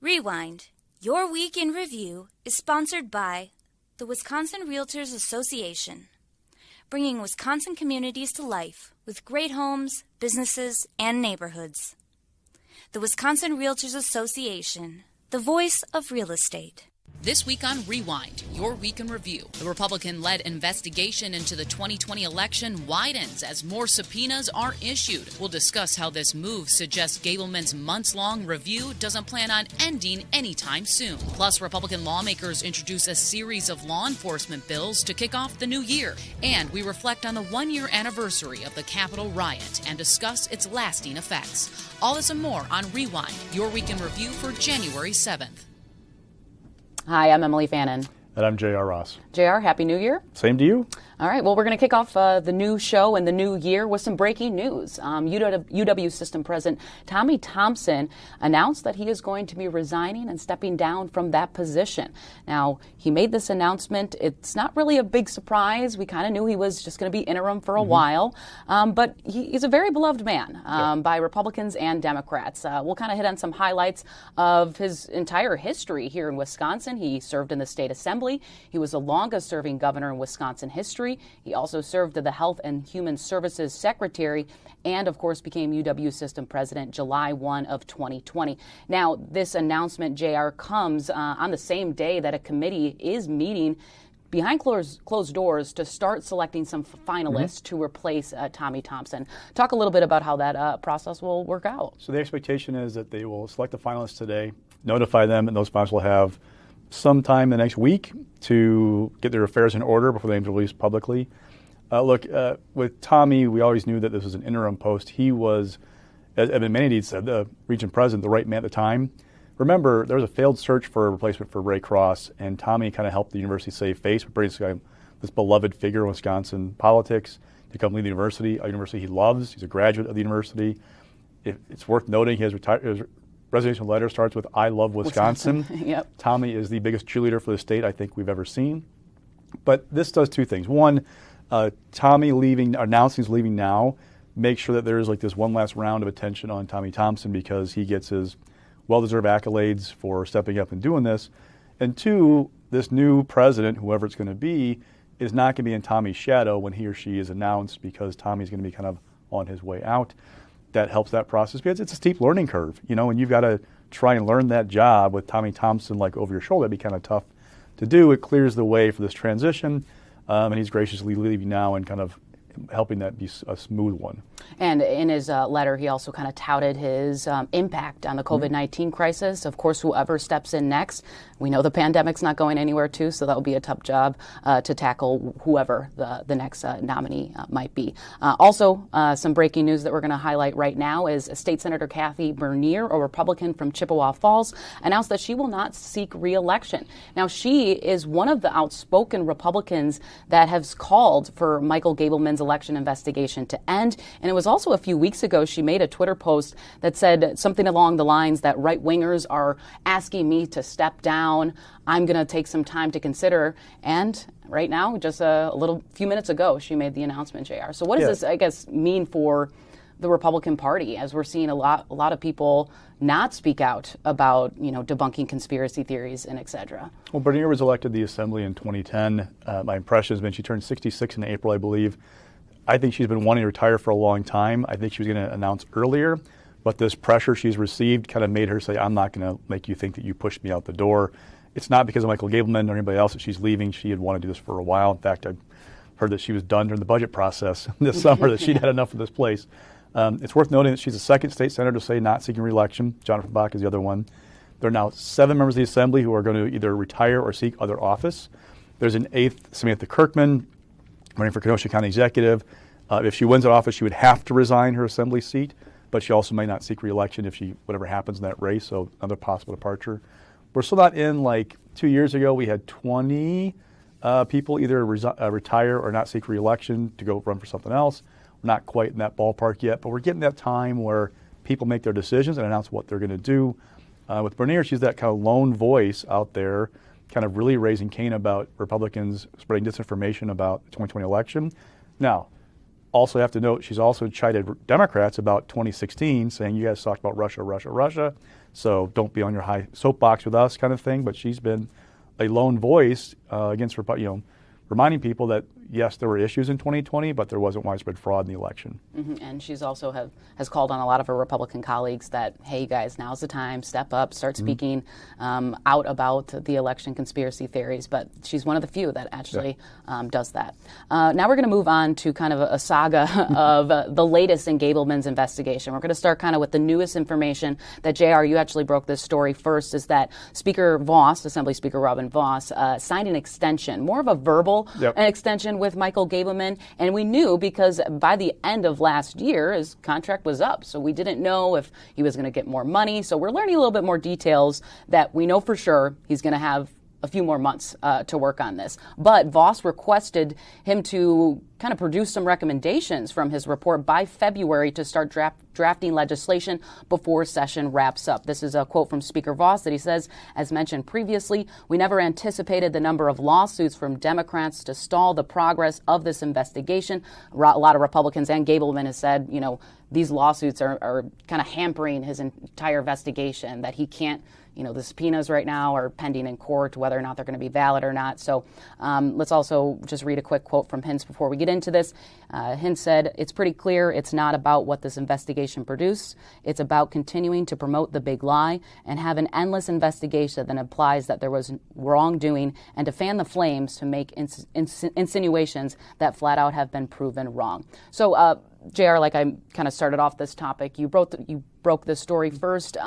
Rewind, Your Week in Review is sponsored by the Wisconsin Realtors Association, bringing Wisconsin communities to life with great homes, businesses, and neighborhoods. The Wisconsin Realtors Association, the voice of real estate. This week on Rewind, Your Week in Review, the Republican-led investigation into the 2020 election widens as more subpoenas are issued. We'll discuss how this move suggests Gableman's months-long review doesn't plan on ending anytime soon. Plus, Republican lawmakers introduce a series of law enforcement bills to kick off the new year. And we reflect on the one-year anniversary of the Capitol riot and discuss its lasting effects. All this and more on Rewind, Your Week in Review for January 7th. Hi, I'm Emilee Fannon. And I'm J.R. Ross. J.R., Happy New Year. Same to you. All right, well, we're going to kick off the new show and the new year with some breaking news. UW System President Tommy Thompson announced that he is going to be resigning and stepping down from that position. Now, he made this announcement. It's not really a big surprise. We kind of knew he was just going to be interim for a while, but he's a very beloved man by Republicans and Democrats. We'll kind of hit on some highlights of his entire history here in Wisconsin. He served in the state assembly. He was the longest-serving governor in Wisconsin history. He also served as the Health and Human Services Secretary and, of course, became UW System President July 1 of 2020. Now, this announcement, JR, comes on the same day that a committee is meeting behind closed doors to start selecting some finalists to replace Tommy Thompson. Talk a little bit about how that process will work out. So the expectation is that they will select the finalists today, notify them, and those finalists will have sometime the next week to get their affairs in order before they release publicly. With Tommy, we always knew that this was an interim post. He was, as Evan Manady said, the region president, the right man at the time. Remember, there was a failed search for a replacement for Ray Cross, and Tommy kind of helped the university save face, but bringing this beloved figure in Wisconsin politics to come lead the university, a university he loves. He's a graduate of the university. It's worth noting his resignation letter starts with, "I love Wisconsin." Yep. Tommy is the biggest cheerleader for the state I think we've ever seen. But this does two things. One, Tommy announcing he's leaving now, makes sure that there is like this one last round of attention on Tommy Thompson because he gets his well-deserved accolades for stepping up and doing this. And two, this new president, whoever it's going to be, is not going to be in Tommy's shadow when he or she is announced because Tommy's going to be kind of on his way out. That helps that process because it's a steep learning curve, and you've got to try and learn that job with Tommy Thompson like over your shoulder. That'd be kind of tough to do. It clears the way for this transition, and he's graciously leaving now and kind of helping that be a smooth one. And in his letter, he also kind of touted his impact on the COVID-19 crisis. Of course, whoever steps in next, we know the pandemic's not going anywhere too, so that'll be a tough job to tackle whoever the next nominee might be. Also, some breaking news that we're going to highlight right now is State Senator Kathy Bernier, a Republican from Chippewa Falls, announced that she will not seek re-election. Now, she is one of the outspoken Republicans that has called for Michael Gableman's election investigation to end. And it was also a few weeks ago she made a Twitter post that said something along the lines that right-wingers are asking me to step down. I'm going to take some time to consider. And right now, just a few minutes ago, she made the announcement, JR. So what does this, I guess, mean for the Republican Party as we're seeing a lot of people not speak out about, debunking conspiracy theories and et cetera? Well, Bernier was elected to the Assembly in 2010. My impression has been she turned 66 in April, I believe. I think she's been wanting to retire for a long time. I think she was going to announce earlier, but this pressure she's received kind of made her say, I'm not going to make you think that you pushed me out the door. It's not because of Michael Gableman or anybody else that she's leaving. She had wanted to do this for a while. In fact, I heard that she was done during the budget process this summer, that she'd had enough of this place. It's worth noting that she's the second state senator to say not seeking re-election. Jonathan Bach is the other one. There are now 7 members of the Assembly who are going to either retire or seek other office. There's an 8th, Samantha Kirkman, running for Kenosha County Executive. If she wins that office, she would have to resign her Assembly seat, but she also may not seek re-election if whatever happens in that race, so another possible departure. We're still not in, 2 years ago, we had 20 people either retire or not seek re-election to go run for something else. We're not quite in that ballpark yet, but we're getting that time where people make their decisions and announce what they're going to do. With Bernier, she's that kind of lone voice out there, kind of really raising Cain about Republicans spreading disinformation about the 2020 election. Now, Also have to note, she's also chided Democrats about 2016, saying you guys talked about Russia, Russia, Russia, so don't be on your high soapbox with us kind of thing. But she's been a lone voice against, reminding people that, yes, there were issues in 2020, but there wasn't widespread fraud in the election. Mm-hmm. And she's also has called on a lot of her Republican colleagues that, hey, guys, now's the time, step up, start speaking out about the election conspiracy theories. But she's one of the few that actually does that. Now we're going to move on to kind of a saga of the latest in Gableman's investigation. We're going to start kind of with the newest information that, JR, you actually broke this story first, is that Speaker Voss, Assembly Speaker Robin Voss, signed an extension, more of a verbal an extension with Michael Gableman, and we knew because by the end of last year his contract was up, so we didn't know if he was going to get more money. So we're learning a little bit more details that we know for sure he's going to have a few more months to work on this. But Voss requested him to kind of produce some recommendations from his report by February to start drafting legislation before session wraps up. This is a quote from Speaker Voss that he says, as mentioned previously, we never anticipated the number of lawsuits from Democrats to stall the progress of this investigation. A lot of Republicans and Gableman has said, these lawsuits are kind of hampering his entire investigation, that he can't, the subpoenas right now are pending in court, whether or not they're going to be valid or not. So let's also just read a quick quote from Hintz before we get into this. Hintz said, it's pretty clear it's not about what this investigation produced. It's about continuing to promote the big lie and have an endless investigation that implies that there was wrongdoing and to fan the flames to make insinuations that flat out have been proven wrong. So, JR, like I kind of started off this topic, you broke this story first.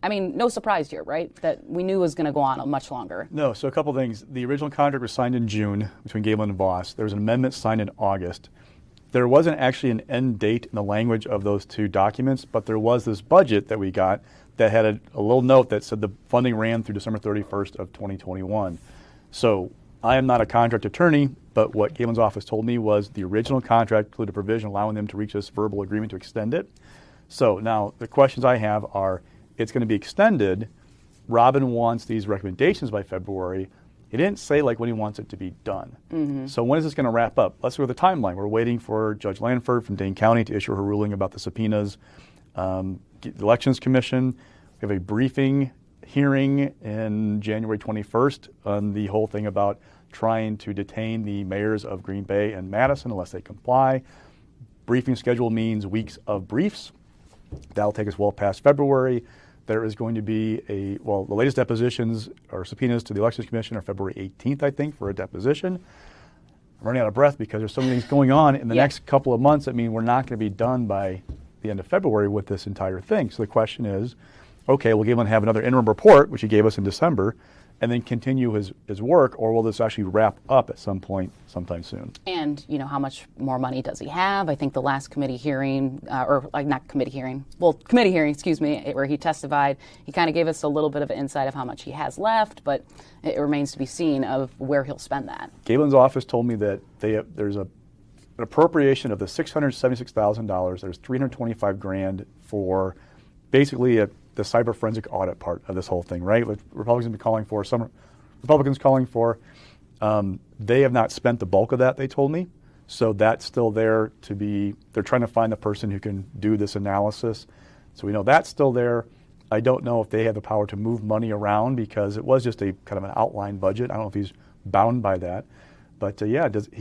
No surprise here, right? That we knew was going to go on much longer. No, so a couple things. The original contract was signed in June between Gableman and Voss. There was an amendment signed in August. There wasn't actually an end date in the language of those two documents, but there was this budget that we got that had a little note that said the funding ran through December 31st of 2021. So I am not a contract attorney, but what Gableman's office told me was the original contract included a provision allowing them to reach this verbal agreement to extend it. So now the questions I have are, it's going to be extended. Robin wants these recommendations by February. He didn't say when he wants it to be done. Mm-hmm. So when is this going to wrap up? Let's go with the timeline. We're waiting for Judge Lanford from Dane County to issue her ruling about the subpoenas. The Elections Commission, we have a briefing hearing in January 21st on the whole thing about trying to detain the mayors of Green Bay and Madison unless they comply. Briefing schedule means weeks of briefs. That'll take us well past February. There is going to be the latest depositions or subpoenas to the Elections Commission are February 18th, I think, for a deposition. I'm running out of breath because there's so many things going on in the next couple of months that mean we're not going to be done by the end of February with this entire thing. So the question is, okay, will Gableman have another interim report, which he gave us in December, and then continue his work, or will this actually wrap up at some point sometime soon? And, how much more money does he have? I think the last committee hearing, committee hearing, where he testified, he kind of gave us a little bit of an insight of how much he has left, but it remains to be seen of where he'll spend that. Gableman's office told me that there's an appropriation of the $676,000. There's $325,000 for basically the cyber forensic audit part of this whole thing, right? What Republicans have been calling for, some Republicans calling for, they have not spent the bulk of that, they told me. So that's still there to be, they're trying to find the person who can do this analysis. So we know that's still there. I don't know if they have the power to move money around because it was just a kind of an outline budget. I don't know if he's bound by that. But he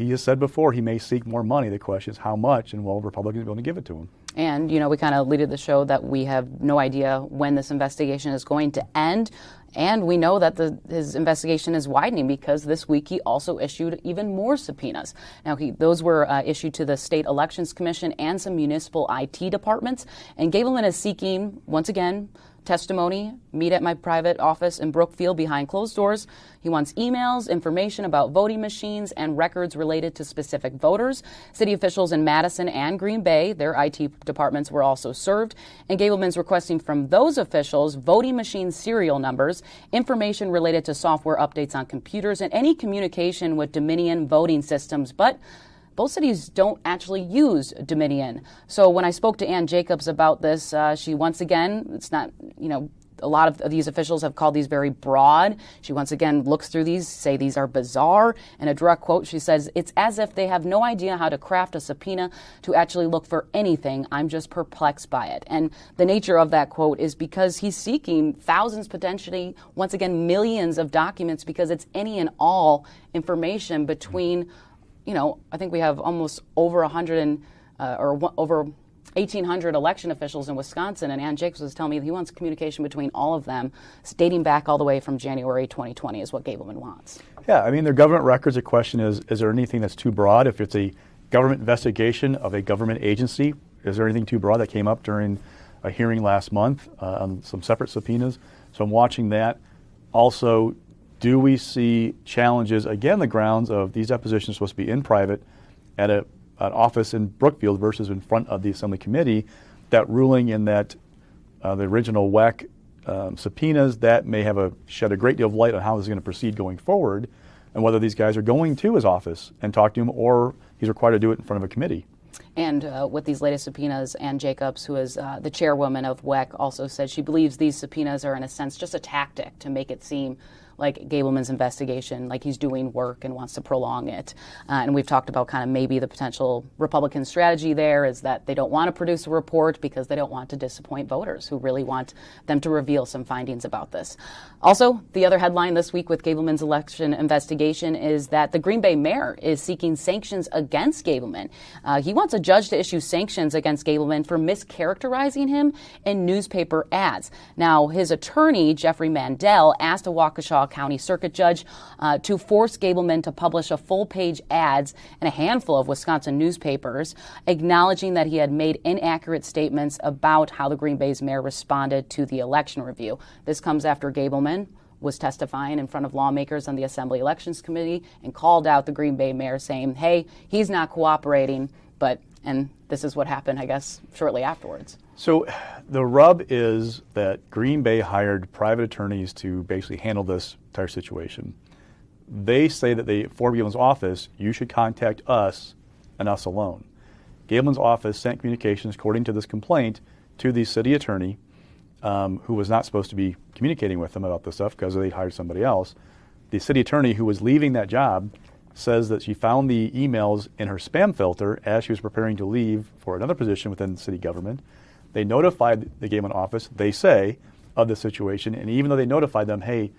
has said before he may seek more money. The question is how much, and will Republicans be able to give it to him? And, we kind of leaded the show that we have no idea when this investigation is going to end. And we know that his investigation is widening because this week he also issued even more subpoenas. Now, those were issued to the State Elections Commission and some municipal IT departments. And Gableman is seeking, once again, testimony, meet at my private office in Brookfield behind closed doors. He wants emails, information about voting machines, and records related to specific voters. City officials in Madison and Green Bay, their IT departments were also served. And Gableman's requesting from those officials voting machine serial numbers, information related to software updates on computers, and any communication with Dominion voting systems. But both cities don't actually use Dominion. So when I spoke to Ann Jacobs about this, she once again, it's not, a lot of these officials have called these very broad. She once again looks through these, say these are bizarre. In a direct quote, she says, "It's as if they have no idea how to craft a subpoena to actually look for anything. I'm just perplexed by it." And the nature of that quote is because he's seeking thousands, potentially, once again, millions of documents, because it's any and all information between, I think we have almost over 1,800 election officials in Wisconsin, and Ann Jacobs was telling me he wants communication between all of them, dating back all the way from January 2020 is what Gableman wants. Yeah, I mean, their government records, the question is there anything that's too broad? If it's a government investigation of a government agency, is there anything too broad that came up during a hearing last month on some separate subpoenas? So I'm watching that. Also, do we see challenges, again, the grounds of these depositions supposed to be in private at an office in Brookfield versus in front of the Assembly Committee, that ruling in that the original WEC subpoenas, that may have shed a great deal of light on how this is going to proceed going forward, and whether these guys are going to his office and talk to him, or he's required to do it in front of a committee. And with these latest subpoenas, Ann Jacobs, who is the chairwoman of WEC, also said she believes these subpoenas are, in a sense, just a tactic to make it seem like Gableman's investigation, like he's doing work and wants to prolong it. And we've talked about kind of maybe the potential Republican strategy there is that they don't want to produce a report because they don't want to disappoint voters who really want them to reveal some findings about this. Also, the other headline this week with Gableman's election investigation is that the Green Bay mayor is seeking sanctions against Gableman. He wants a judge to issue sanctions against Gableman for mischaracterizing him in newspaper ads. Now, his attorney, Jeffrey Mandel, asked a Waukesha County Circuit Judge to force Gableman to publish a full-page ads in a handful of Wisconsin newspapers, acknowledging that he had made inaccurate statements about how the Green Bay's mayor responded to the election review. This comes after Gableman was testifying in front of lawmakers on the Assembly Elections Committee and called out the Green Bay mayor, saying, hey, he's not cooperating, and this is what happened, I guess, shortly afterwards. So the rub is that Green Bay hired private attorneys to basically handle this entire situation. They say that for Gableman's office, you should contact us and us alone. Gableman's office sent communications, according to this complaint, to the city attorney, who was not supposed to be communicating with them about this stuff because they'd hired somebody else. The city attorney who was leaving that job says that she found the emails in her spam filter as she was preparing to leave for another position within city government. They notified the Gableman office, they say, of the situation, and even though they notified them, hey,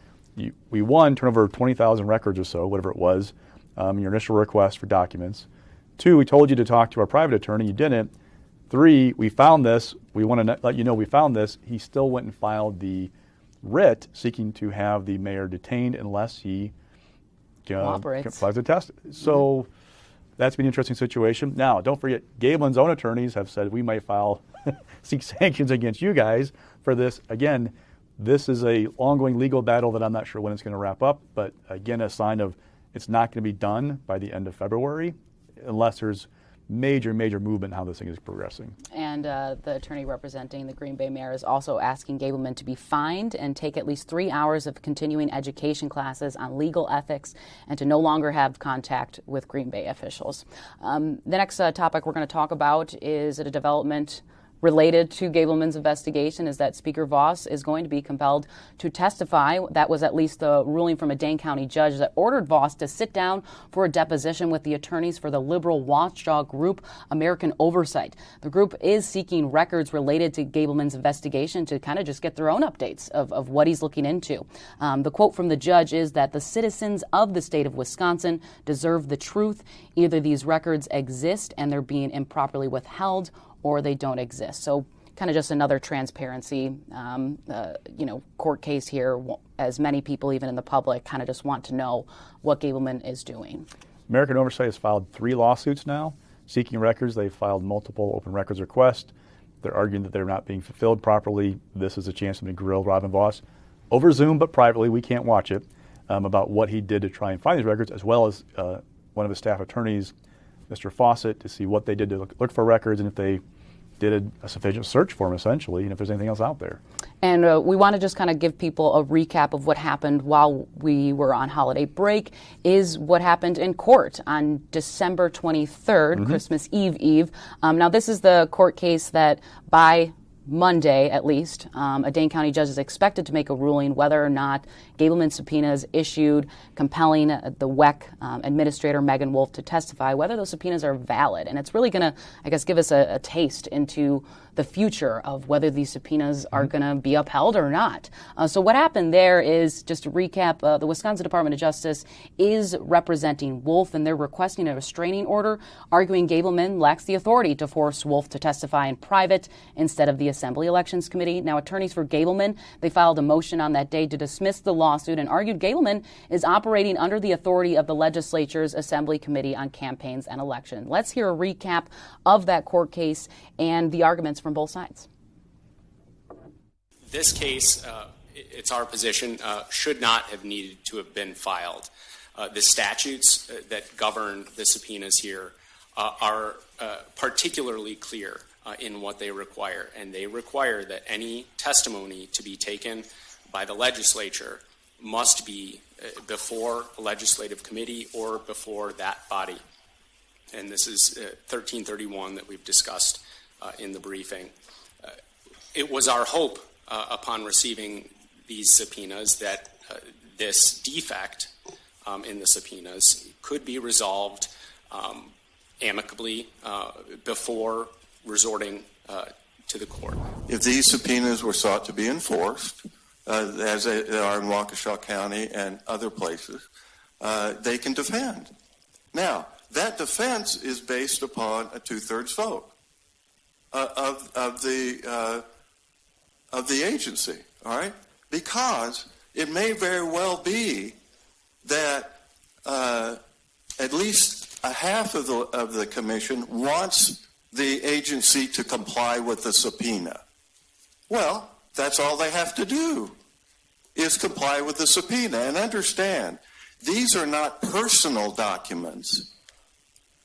we turned over 20,000 records or so, whatever it was, your initial request for documents. 2, we told you to talk to our private attorney, you didn't. 3, we found this, we want to let you know we found this. He still went and filed the writ seeking to have the mayor detained unless he complies the test. So that's been an interesting situation. Now, don't forget, Gableman's own attorneys have said we might seek sanctions against you guys for this. Again, this is a ongoing legal battle that I'm not sure when it's going to wrap up, but again, a sign of it's not going to be done by the end of February unless there's major movement in how this thing is progressing. And the attorney representing the Green Bay mayor is also asking Gableman to be fined and take at least 3 hours of continuing education classes on legal ethics and to no longer have contact with Green Bay officials. The next topic we're going to talk about is a development related to Gableman's investigation is that Speaker Voss is going to be compelled to testify. That was at least the ruling from a Dane County judge that ordered Voss to sit down for a deposition with the attorneys for the liberal watchdog group American Oversight. The group is seeking records related to Gableman's investigation to kind of just get their own updates of what he's looking into. The quote from the judge is that the citizens of the state of Wisconsin deserve the truth. Either these records exist and they're being improperly withheld, or they don't exist. So kind of just another transparency, court case here, as many people, even in the public, kind of just want to know what Gableman is doing. American Oversight has filed 3 lawsuits now seeking records. They've filed multiple open records requests. They're arguing that they're not being fulfilled properly. This is a chance to grill Robin Voss over Zoom, but privately. We can't watch it, about what he did to try and find these records, as well as one of his staff attorneys, Mr. Fawcett, to see what they did to look for records and if they did a sufficient search for them, essentially, and if there's anything else out there. And we want to just kind of give people a recap of what happened while we were on holiday break, is what happened in court on December 23rd, Christmas Eve. Now, this is the court case that by Monday, at least, a Dane County judge is expected to make a ruling whether or not Gableman subpoenas issued compelling the WEC administrator, Megan Wolf, to testify, whether those subpoenas are valid. And it's really going to, I guess, give us a taste into the future of whether these subpoenas are going to be upheld or not. So what happened there is, just to recap, the Wisconsin Department of Justice is representing Wolf, and they're requesting a restraining order, arguing Gableman lacks the authority to force Wolf to testify in private instead of the Assembly Elections Committee. Now, attorneys for Gableman, they filed a motion on that day to dismiss the lawsuit and argued Gableman is operating under the authority of the legislature's Assembly Committee on Campaigns and Election. Let's hear a recap of that court case and the arguments from both sides. This case, it's our position, should not have needed to have been filed. The statutes that govern the subpoenas here are particularly clear in what they require, and they require that any testimony to be taken by the legislature must be before a legislative committee or before that body. And this is 1331 that we've discussed in the briefing. It was our hope upon receiving these subpoenas that this defect in the subpoenas could be resolved amicably before resorting to the court. If these subpoenas were sought to be enforced, as they are in Waukesha County and other places, they can defend. Now, that defense is based upon a 2/3 vote of the agency, all right? Because it may very well be that at least a half of the commission wants the agency to comply with the subpoena. Well, that's all they have to do, is comply with the subpoena. And understand, these are not personal documents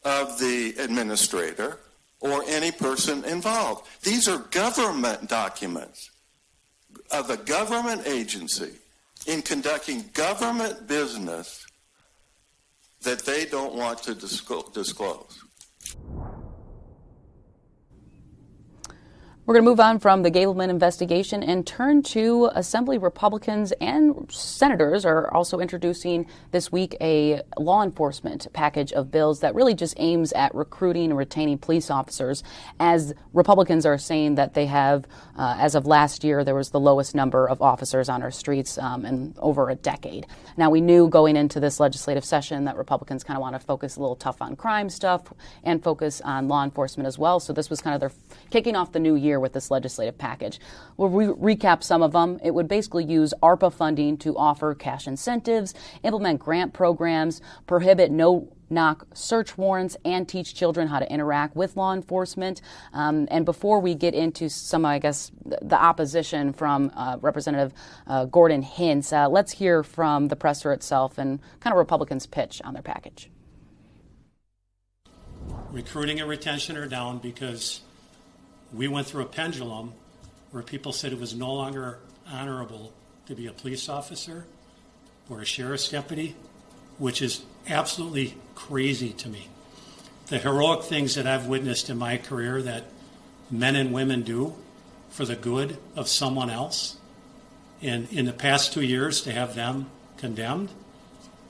of the administrator or any person involved. These are government documents of a government agency in conducting government business that they don't want to disclose. We're going to move on from the Gableman investigation and turn to Assembly Republicans and senators are also introducing this week a law enforcement package of bills that really just aims at recruiting and retaining police officers, as Republicans are saying that they have, as of last year, there was the lowest number of officers on our streets in over a decade. Now, we knew going into this legislative session that Republicans kind of want to focus a little tough on crime stuff and focus on law enforcement as well. So this was kind of their kicking off the new year with this legislative package. We'll recap some of them. It would basically use ARPA funding to offer cash incentives, implement grant programs, prohibit no-knock search warrants, and teach children how to interact with law enforcement. And before we get into some, I guess, the opposition from Representative Gordon Hintz, let's hear from the presser itself and kind of Republicans' pitch on their package. Recruiting and retention are down because we went through a pendulum where people said it was no longer honorable to be a police officer or a sheriff's deputy, which is absolutely crazy to me. The heroic things that I've witnessed in my career that men and women do for the good of someone else, and in the past 2 years to have them condemned,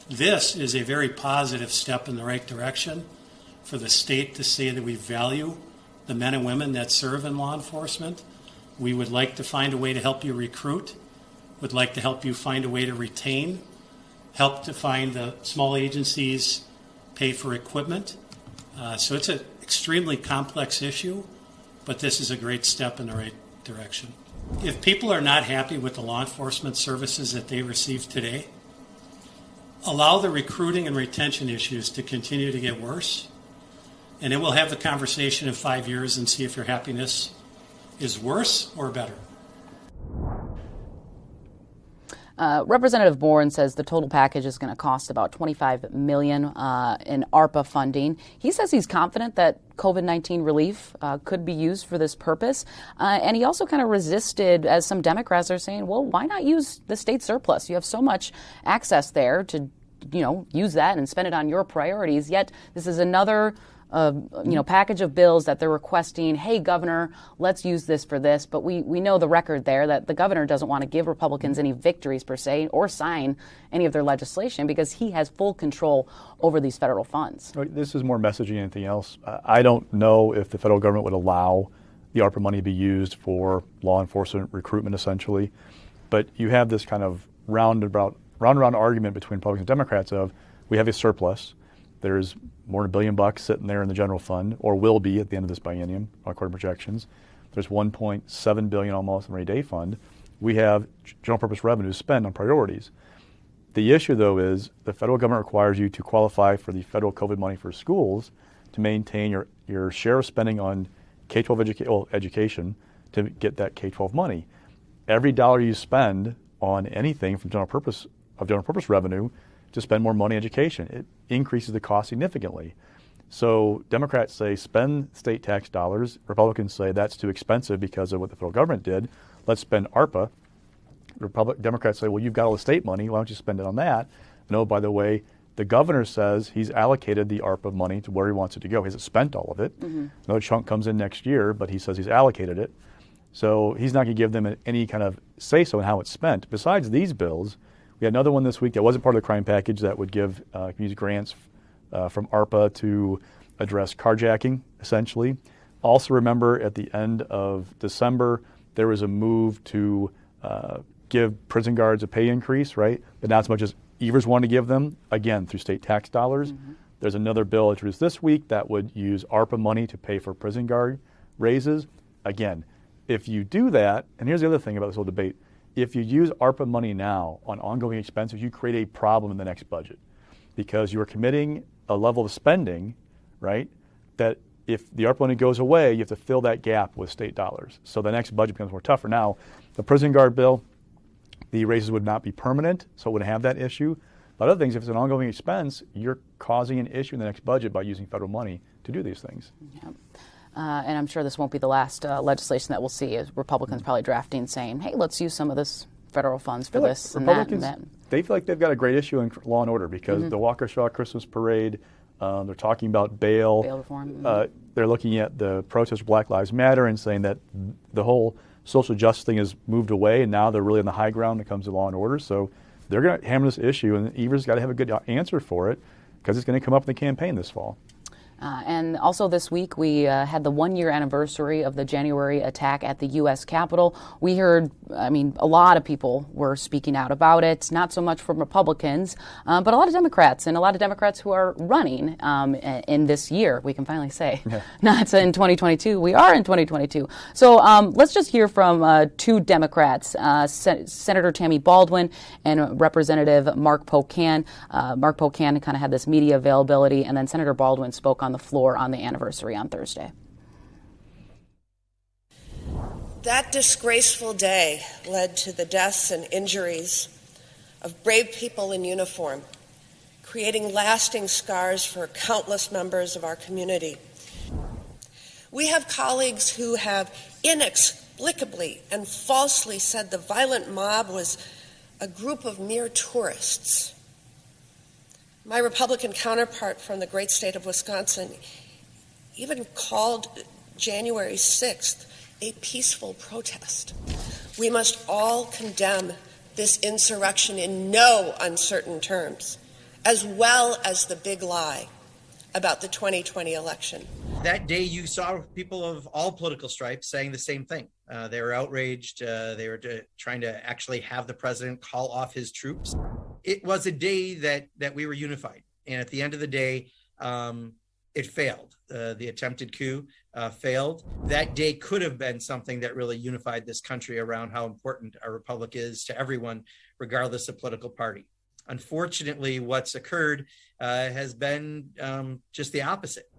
this is a very positive step in the right direction for the state to say that we value the men and women that serve in law enforcement. We would like to find a way to help you recruit, would like to help you find a way to retain, help to find the small agencies pay for equipment. So it's an extremely complex issue, but this is a great step in the right direction. If people are not happy with the law enforcement services that they receive today, allow the recruiting and retention issues to continue to get worse, and then we'll have the conversation in 5 years and see if your happiness is worse or better. Representative Bourne says the total package is going to cost about $25 million in ARPA funding. He says he's confident that COVID-19 relief could be used for this purpose. And he also kind of resisted, as some Democrats are saying, well, why not use the state surplus? You have so much access there to, use that and spend it on your priorities. Yet this is another package of bills that they're requesting, hey, Governor, let's use this for this. But we know the record there that the governor doesn't want to give Republicans any victories per se or sign any of their legislation because he has full control over these federal funds. This is more messaging than anything else. I don't know if the federal government would allow the ARPA money to be used for law enforcement recruitment, essentially. But you have this kind of roundabout argument between Republicans and Democrats of we have a surplus. There's more than $1 billion sitting there in the general fund, or will be at the end of this biennium, according to projections. There's $1.7 billion almost in the rainy day fund. We have general purpose revenue to spend on priorities. The issue, though, is the federal government requires you to qualify for the federal COVID money for schools to maintain your share of spending on K-12 education to get that K-12 money. Every dollar you spend on anything from general purpose revenue to spend more money on education, it increases the cost significantly. So Democrats say spend state tax dollars. Republicans say that's too expensive because of what the federal government did. Let's spend ARPA. Democrats say, well, you've got all the state money. Why don't you spend it on that? And oh, by the way, the governor says he's allocated the ARPA money to where he wants it to go. He hasn't spent all of it. Mm-hmm. Another chunk comes in next year, but he says he's allocated it. So he's not going to give them any kind of say-so in how it's spent. Besides these bills, we had another one this week that wasn't part of the crime package that would give community grants from ARPA to address carjacking, essentially. Also remember at the end of December, there was a move to give prison guards a pay increase, right? But not as much as Evers wanted to give them, again, through state tax dollars. Mm-hmm. There's another bill introduced this week that would use ARPA money to pay for prison guard raises. Again, if you do that, and here's the other thing about this whole debate, if you use ARPA money now on ongoing expenses, you create a problem in the next budget because you are committing a level of spending, right, that if the ARPA money goes away, you have to fill that gap with state dollars. So the next budget becomes more tougher. Now, the prison guard bill, the raises would not be permanent, so it wouldn't have that issue. But other things, if it's an ongoing expense, you're causing an issue in the next budget by using federal money to do these things. Yep. And I'm sure this won't be the last legislation that we'll see. Republicans probably drafting saying, hey, let's use some of this federal funds for this and that and that. They feel like they've got a great issue in law and order because the Waukesha Christmas parade, they're talking about bail reform. They're looking at the protest of Black Lives Matter and saying that the whole social justice thing has moved away, and now they're really on the high ground when it comes to law and order. So they're going to hammer this issue, and Evers got to have a good answer for it because it's going to come up in the campaign this fall. And also this week, we had the one-year anniversary of the January attack at the U.S. Capitol. We heard, a lot of people were speaking out about it, not so much from Republicans, but a lot of Democrats, and a lot of Democrats who are running in this year, we can finally say. Yeah. Not in 2022, we are in 2022. So let's just hear from two Democrats, Senator Tammy Baldwin and Representative Mark Pocan. Mark Pocan kind of had this media availability, and then Senator Baldwin spoke on the floor on the anniversary on Thursday. That disgraceful day led to the deaths and injuries of brave people in uniform, creating lasting scars for countless members of our community. We have colleagues who have inexplicably and falsely said the violent mob was a group of mere tourists. My Republican counterpart from the great state of Wisconsin even called January 6th a peaceful protest. We must all condemn this insurrection in no uncertain terms, as well as the big lie about the 2020 election. That day you saw people of all political stripes saying the same thing. They were outraged. They were trying to actually have the president call off his troops. It was a day that we were unified. And at the end of the day, it failed. The attempted coup failed. That day could have been something that really unified this country around how important our republic is to everyone, regardless of political party. Unfortunately, what's occurred has been just the opposite.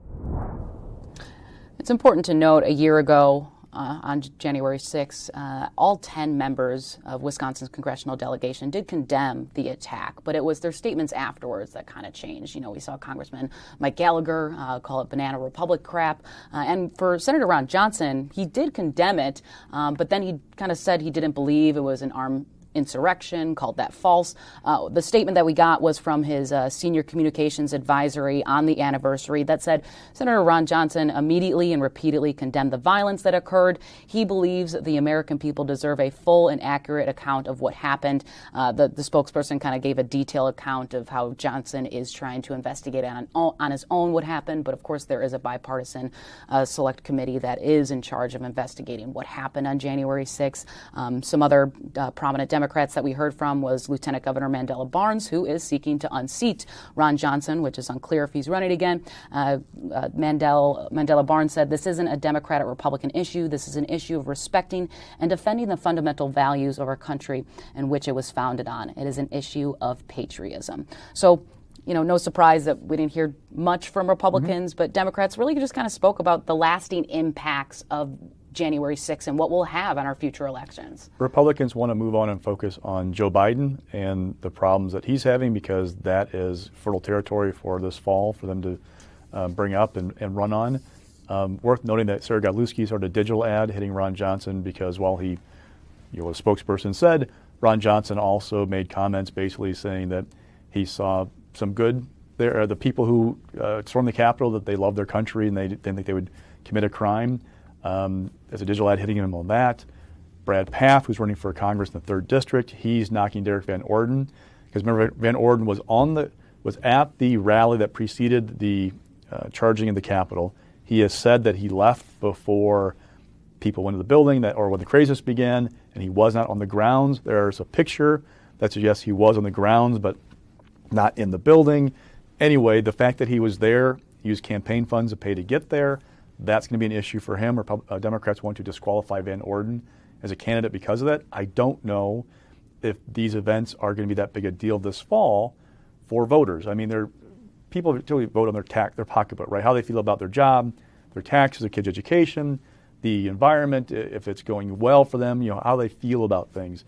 It's important to note a year ago, on January 6th, all 10 members of Wisconsin's congressional delegation did condemn the attack, but it was their statements afterwards that kind of changed. We saw Congressman Mike Gallagher call it banana republic crap. And for Senator Ron Johnson, he did condemn it, but then he kind of said he didn't believe it was an armed insurrection, called that false. The statement that we got was from his senior communications advisory on the anniversary that said Senator Ron Johnson immediately and repeatedly condemned the violence that occurred. He believes the American people deserve a full and accurate account of what happened. The spokesperson kind of gave a detailed account of how Johnson is trying to investigate on his own what happened, but of course there is a bipartisan select committee that is in charge of investigating what happened on January 6th. Some other prominent Democrats that we heard from was Lieutenant Governor Mandela Barnes, who is seeking to unseat Ron Johnson, which is unclear if he's running again. Mandela Barnes said, "This isn't a Democrat or Republican issue. This is an issue of respecting and defending the fundamental values of our country in which it was founded on. It is an issue of patriotism." So, no surprise that we didn't hear much from Republicans, but Democrats really just kind of spoke about the lasting impacts of January 6th and what we'll have on our future elections. Republicans want to move on and focus on Joe Biden and the problems that he's having, because that is fertile territory for this fall for them to bring up and run on. Worth noting that Sarah Godlewski started a digital ad hitting Ron Johnson because while he, a spokesperson said, Ron Johnson also made comments basically saying that he saw some good there. The people who stormed the Capitol, that they love their country and they didn't think they would commit a crime. There's a digital ad hitting him on that. Brad Pfaff, who's running for Congress in the 3rd District, he's knocking Derek Van Orden. Because remember, Van Orden was at the rally that preceded the charging in the Capitol. He has said that he left before people went to the building, or when the craziness began, and he was not on the grounds. There's a picture that suggests he was on the grounds, but not in the building. Anyway, the fact that he was there, used campaign funds to pay to get there, that's going to be an issue for him. Democrats want to disqualify Van Orden as a candidate because of that. I don't know if these events are going to be that big a deal this fall for voters. I mean, people particularly vote on their pocketbook, right? How they feel about their job, their taxes, their kids' education, the environment, if it's going well for them, how they feel about things.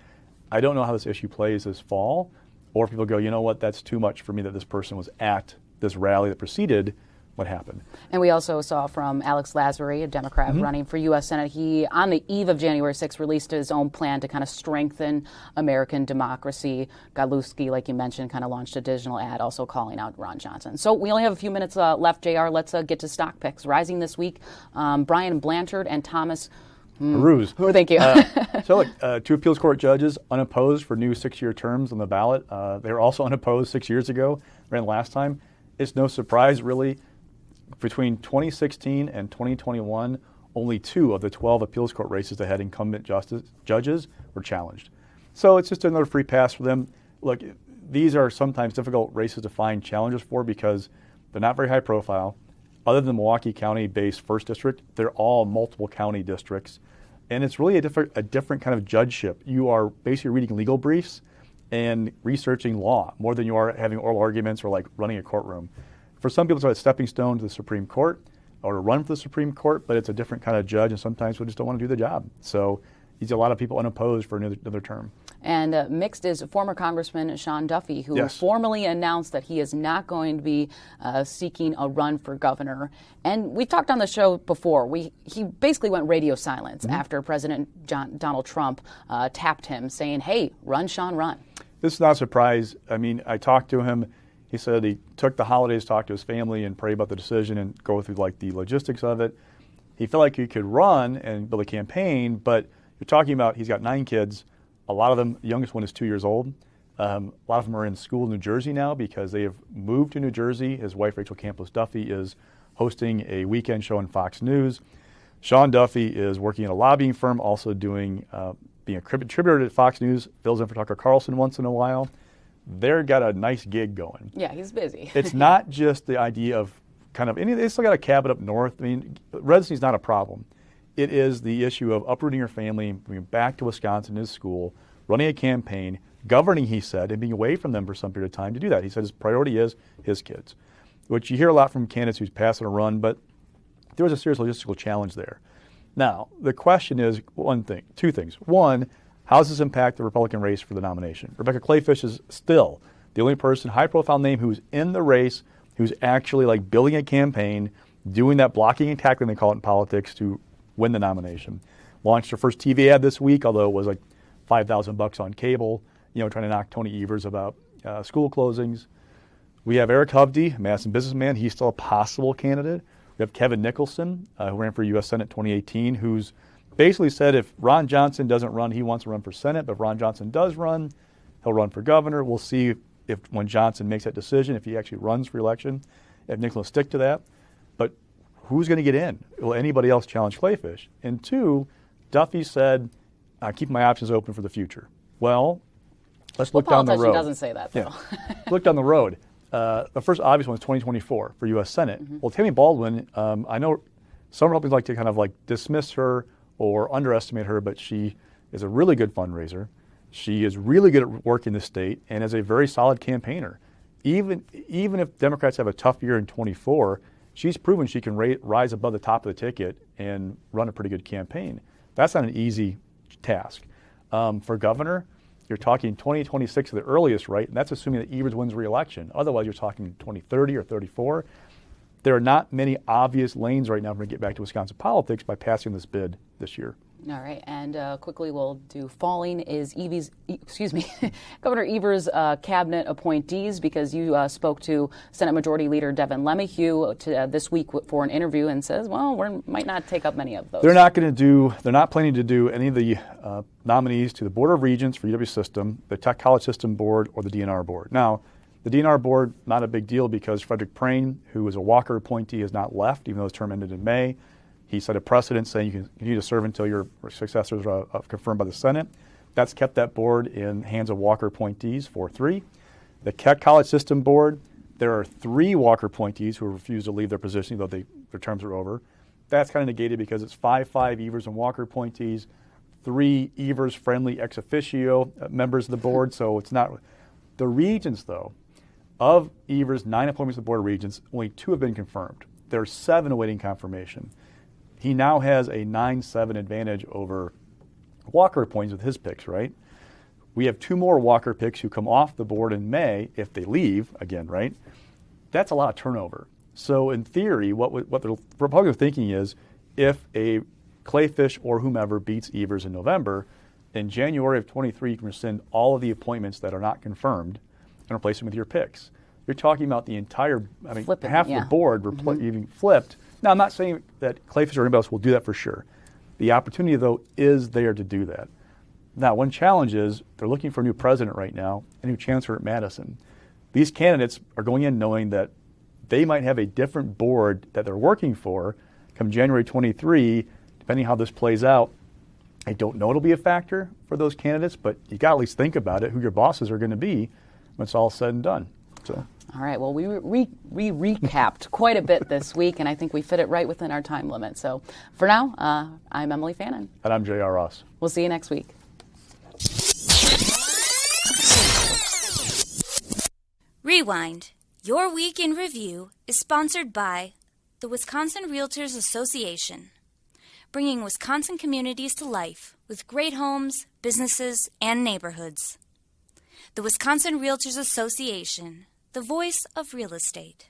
I don't know how this issue plays this fall, or if people go, you know what, that's too much for me that this person was at this rally that preceded what happened. And we also saw from Alex Lasry, a Democrat running for U.S. Senate, he, on the eve of January 6th, released his own plan to kind of strengthen American democracy. Godlewski, like you mentioned, kind of launched a digital ad also calling out Ron Johnson. So we only have a few minutes left, JR. Let's get to stock picks. Rising this week, Brian Blanchard and Thomas Peruse. Thank you. So look, 2 appeals court judges unopposed for new 6-year terms on the ballot. They were also unopposed 6 years ago, ran last time. It's no surprise, really. Between 2016 and 2021, only 2 of the 12 appeals court races that had incumbent judges were challenged. So it's just another free pass for them. Look, these are sometimes difficult races to find challengers for because they're not very high profile. Other than the Milwaukee County-based 1st District, they're all multiple county districts. And it's really a different kind of judgeship. You are basically reading legal briefs and researching law more than you are having oral arguments or like running a courtroom. For some people, it's a stepping stone to the Supreme Court or to run for the Supreme Court, but it's a different kind of judge, and sometimes we just don't want to do the job. So you see a lot of people unopposed for another term. And mixed is former Congressman Sean Duffy, who formally announced that he is not going to be seeking a run for governor. And we've talked on the show before. He basically went radio silence after President Donald Trump tapped him, saying, "Hey, run, Sean, run." This is not a surprise. I mean, I talked to him. He said he took the holidays to talk to his family and pray about the decision and go through like the logistics of it. He felt like he could run and build a campaign, but you're talking about he's got 9 kids. A lot of them, the youngest one is 2 years old. A lot of them are in school in New Jersey now because they have moved to New Jersey. His wife, Rachel Campos Duffy, is hosting a weekend show on Fox News. Sean Duffy is working at a lobbying firm, also doing being a contributor to Fox News, fills in for Tucker Carlson once in a while. They've got a nice gig going. Yeah, he's busy. It's not just the idea of they still got a cabin up north. I mean, residency is not a problem. It is the issue of uprooting your family, moving back to Wisconsin, his school, running a campaign, governing, he said, and being away from them for some period of time to do that. He said his priority is his kids, which you hear a lot from candidates who's passing a run, but there was a serious logistical challenge there. Now, the question is two things. One, how does this impact the Republican race for the nomination? Rebecca Clayfish is still the only person, high-profile name, who's in the race, who's actually like building a campaign, doing that blocking and tackling, they call it in politics, to win the nomination. Launched her first TV ad this week, although it was like $5,000 on cable, trying to knock Tony Evers about school closings. We have Eric Hovde, Madison businessman. He's still a possible candidate. We have Kevin Nicholson, who ran for U.S. Senate 2018, who's basically said if Ron Johnson doesn't run, he wants to run for Senate. But if Ron Johnson does run, he'll run for governor. We'll see if when Johnson makes that decision, if he actually runs for election, if Nicholson will stick to that. But who's going to get in? Will anybody else challenge Clayfish? And two, Duffy said, I keep my options open for the future. Well, let's look down the road. Politician doesn't say that, though. Yeah. Look down the road. The first obvious one is 2024 for U.S. Senate. Mm-hmm. Well, Tammy Baldwin, I know some Republicans like to kind of like dismiss her or underestimate her, but she is a really good fundraiser. She is really good at working the state and is a very solid campaigner. Even if Democrats have a tough year in 24, she's proven she can rise above the top of the ticket and run a pretty good campaign. That's not an easy task. For governor, you're talking 2026 at the earliest, right? And that's assuming that Evers wins re-election. Otherwise, you're talking 2030 or 34. There are not many obvious lanes right now for to get back to Wisconsin politics by passing this bid this year. All right, and quickly we'll do falling is Governor Evers' cabinet appointees, because you spoke to Senate Majority Leader Devin LeMahieu this week for an interview and says, well, we might not take up many of those. They're not planning to do any of the nominees to the Board of Regents for UW System, the Tech College System Board, or the DNR Board. Now, the DNR Board, not a big deal because Frederick Prane, who was a Walker appointee, has not left, even though his term ended in May. He set a precedent saying you can continue to serve until your successors are confirmed by the Senate. That's kept that board in hands of Walker appointees, 4-3. The Keck College System Board, there are 3 Walker appointees who refuse to leave their position, though their terms are over. That's kind of negated because it's 5-5 Evers and Walker appointees, 3 Evers-friendly ex officio members of the board, so it's not. The regents, though, of Evers' 9 appointments to the Board of Regents, only 2 have been confirmed. There are 7 awaiting confirmation. He now has a 9-7 advantage over Walker appointees with his picks, right? We have 2 more Walker picks who come off the board in May if they leave again, right? That's a lot of turnover. So in theory, what the Republicans are thinking is if a Clayfish or whomever beats Evers in November, in January of 23, you can rescind all of the appointments that are not confirmed and replace them with your picks. You're talking about the entire, half of the board even flipped. Now, I'm not saying that Clayfish or anybody else will do that for sure. The opportunity, though, is there to do that. Now, one challenge is they're looking for a new president right now, a new chancellor at Madison. These candidates are going in knowing that they might have a different board that they're working for come January 23, depending how this plays out. I don't know it'll be a factor for those candidates, but you got to at least think about it, who your bosses are going to be when it's all said and done. So. All right. Well, we recapped quite a bit this week, and I think we fit it right within our time limit. So for now, I'm Emilee Fannon. And I'm J.R. Ross. We'll see you next week. Rewind. Your Week in Review is sponsored by the Wisconsin Realtors Association, bringing Wisconsin communities to life with great homes, businesses, and neighborhoods. The Wisconsin Realtors Association, the voice of real estate.